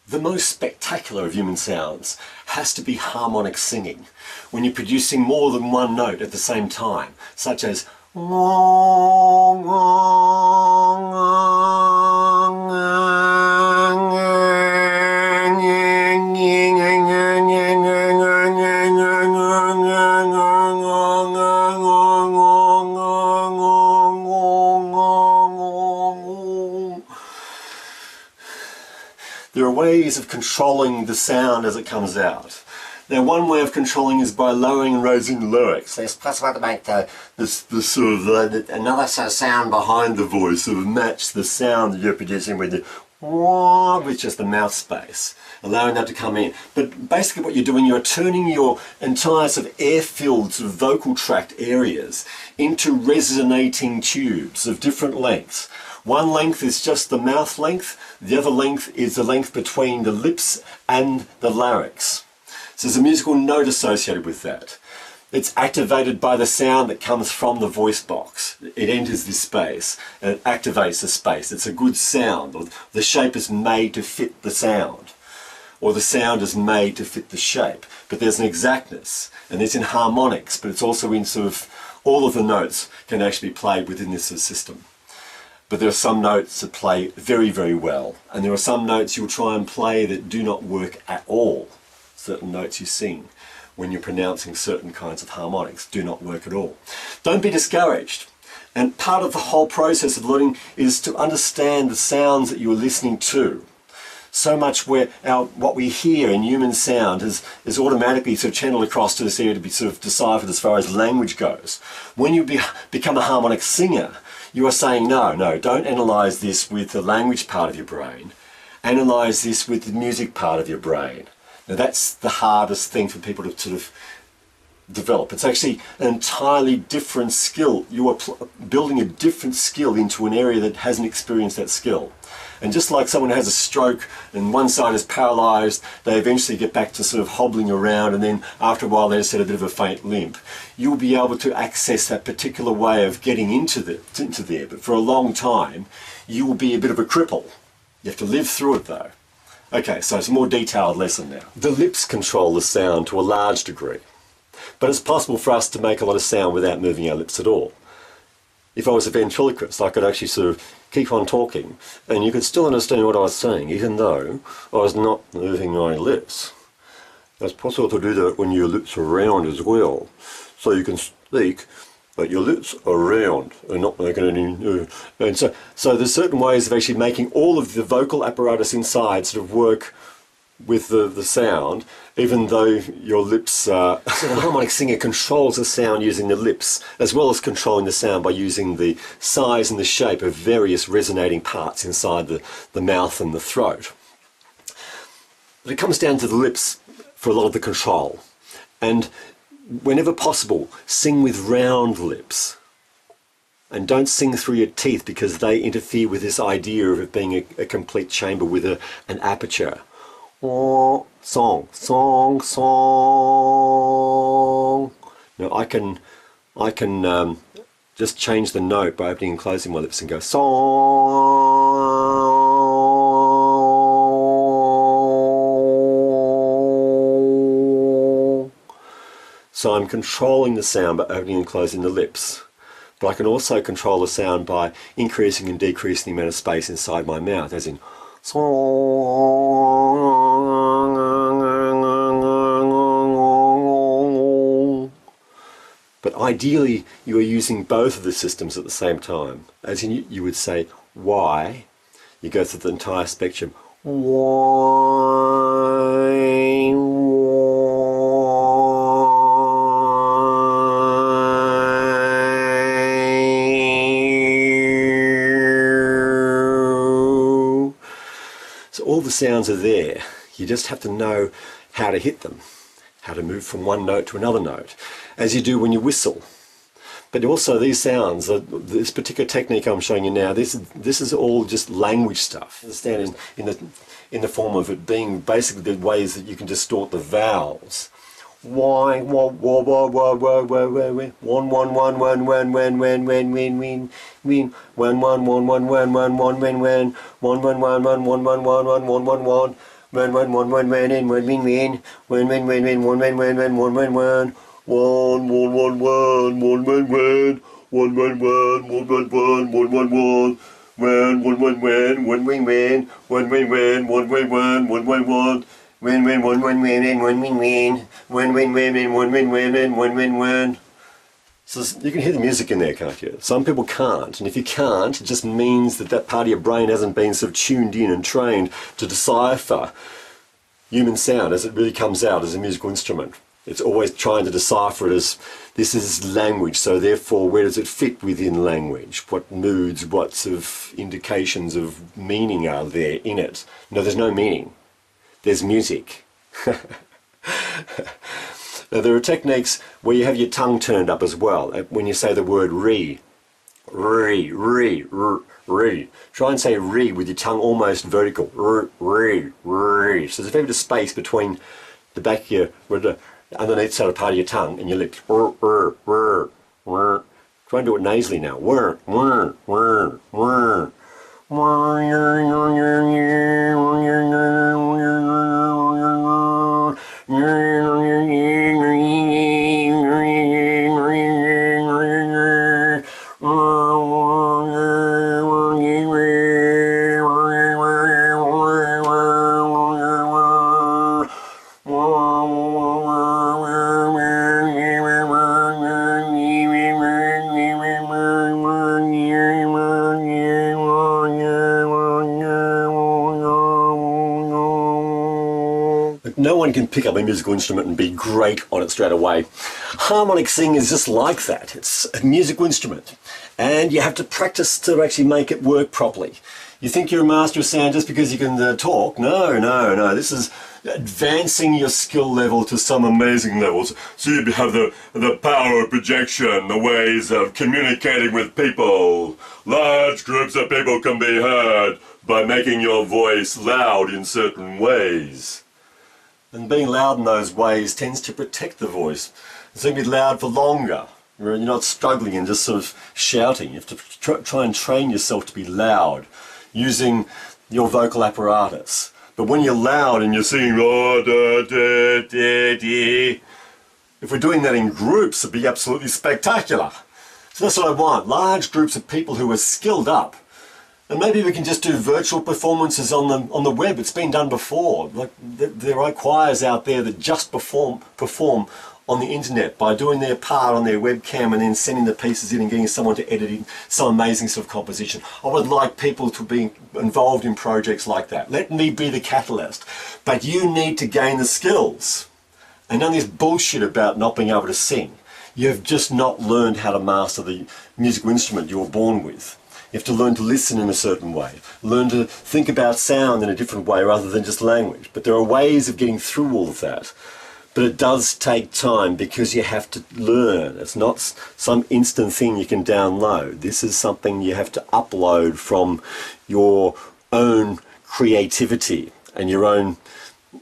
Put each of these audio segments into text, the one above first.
The most spectacular of human sounds has to be harmonic singing, when you're producing more than one note at the same time, such as There are ways of controlling the sound as it comes out. Now, one way of controlling is by lowering and raising the lyrics. So you're supposed to make the sort of another sort of sound behind the voice, sort of match the sound that you're producing with the with just the mouth space, allowing that to come in. But basically what you're doing, you're turning your entire sort of air-filled sort of vocal tract areas into resonating tubes of different lengths. One length is just the mouth length, the other length is the length between the lips and the larynx. So there's a musical note associated with that. It's activated by the sound that comes from the voice box. It enters this space and it activates the space. It's a good sound, or the shape is made to fit the sound, or the sound is made to fit the shape. But there's an exactness, and it's in harmonics, but it's also in sort of all of the notes can actually be played within this system. But there are some notes that play very, very well, and there are some notes you'll try and play that do not work at all. Certain notes you sing when you're pronouncing certain kinds of harmonics do not work at all. Don't be discouraged. And part of the whole process of learning is to understand the sounds that you're listening to. So much where what we hear in human sound is automatically sort of channeled across to this area to be sort of deciphered as far as language goes. When you become a harmonic singer, you are saying, no, don't analyse this with the language part of your brain. Analyse this with the music part of your brain. Now that's the hardest thing for people to sort of develop. It's actually an entirely different skill. You are building a different skill into an area that hasn't experienced that skill. And just like someone has a stroke and one side is paralysed, they eventually get back to sort of hobbling around, and then after a while they just had a bit of a faint limp. You'll be able to access that particular way of getting into there, but for a long time you will be a bit of a cripple. You have to live through it though. Okay, so it's a more detailed lesson now. The lips control the sound to a large degree, but it's possible for us to make a lot of sound without moving our lips at all. If I was a ventriloquist, I could actually sort of keep on talking, and you could still understand what I was saying, even though I was not moving my lips. It's possible to do that when your lips are round as well, so you can speak, but your lips are round and not making any... And so there's certain ways of actually making all of the vocal apparatus inside sort of work with the sound, even though your lips are... So the harmonic singer controls the sound using the lips, as well as controlling the sound by using the size and the shape of various resonating parts inside the mouth and the throat. But it comes down to the lips for a lot of the control. And whenever possible, sing with round lips. And don't sing through your teeth, because they interfere with this idea of it being a complete chamber with an aperture. Song, song, song. Now I can just change the note by opening and closing my lips and go song. So I'm controlling the sound by opening and closing the lips. But I can also control the sound by increasing and decreasing the amount of space inside my mouth, as in song. But ideally you are using both of the systems at the same time. As in you would say why, you go through the entire spectrum. Why, all the sounds are there. You just have to know how to hit them, how to move from one note to another note, as you do when you whistle. But also these sounds, this particular technique I'm showing you now, this is all just language stuff. Understand in the form of it being basically the ways that you can distort the vowels. Why, wah, wah, wah, wah, wah, wah, wah, wah, one, one, one, one, one, one, one, one, win, win, win, one, one, one, one, one, one, one, win, win, one, one, one, one, one, one, one, one, one, one, one, One, one, one, one, one, and one, win, win. One, win, win, win, one, win, win, win, one, win, win. One, one, one, one, one, win, win. One, win, win, one, win, win, one, win, win. Win, one, win, win, one, win, win. One, win, win, one, win, win, one, win, win. Win, win, one, win, win, and one, win, win. One, win, win, and one, win, win, and one, win, win. So you can hear the music in there, can't you? Some people can't, and if you can't, it just means that that part of your brain hasn't been sort of tuned in and trained to decipher human sound as it really comes out as a musical instrument. It's always trying to decipher it as this is language, so therefore where does it fit within language? What moods, what sort of indications of meaning are there in it? No, there's no meaning. There's music. Now there are techniques where you have your tongue turned up as well. When you say the word re, re, re, re, re. Try and say re with your tongue almost vertical. Re, re. So there's a fair bit of space between the back of your, underneath sort of part of your tongue and your lips. Try and do it nasally now. No one can pick up a musical instrument and be great on it straight away. Harmonic singing is just like that. It's a musical instrument, and you have to practice to actually make it work properly. You think you're a master of sound just because you can talk? No, no, no. This is advancing your skill level to some amazing levels. So you have the power of projection, the ways of communicating with people. Large groups of people can be heard by making your voice loud in certain ways. And being loud in those ways tends to protect the voice. It's going to be loud for longer. You're not struggling and just sort of shouting. You have to try and train yourself to be loud using your vocal apparatus. But when you're loud and you're singing, oh, da, da, da, da, if we're doing that in groups, it'd be absolutely spectacular. So that's what I want. Large groups of people who are skilled up. And maybe we can just do virtual performances on the web. It's been done before. Like there are choirs out there that just perform on the internet by doing their part on their webcam and then sending the pieces in and getting someone to edit in some amazing sort of composition. I would like people to be involved in projects like that. Let me be the catalyst. But you need to gain the skills. And none of this bullshit about not being able to sing. You've just not learned how to master the musical instrument you were born with. You have to learn to listen in a certain way, learn to think about sound in a different way rather than just language. But there are ways of getting through all of that. But it does take time because you have to learn. It's not some instant thing you can download. This is something you have to upload from your own creativity and your own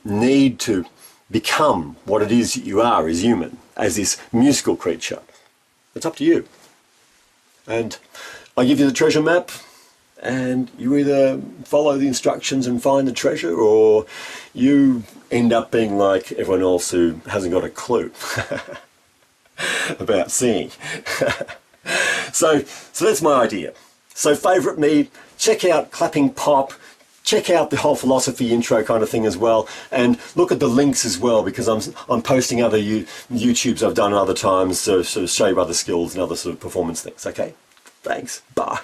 need to become what it is you are as human, as this musical creature. It's up to you. And I give you the treasure map, and you either follow the instructions and find the treasure, or you end up being like everyone else who hasn't got a clue about singing. So that's my idea. So favourite me, check out Clapping Pop, check out the whole philosophy intro kind of thing as well, and look at the links as well, because I'm posting other YouTubes I've done at other times to sort of show you other skills and other sort of performance things. Okay? Thanks. Bye.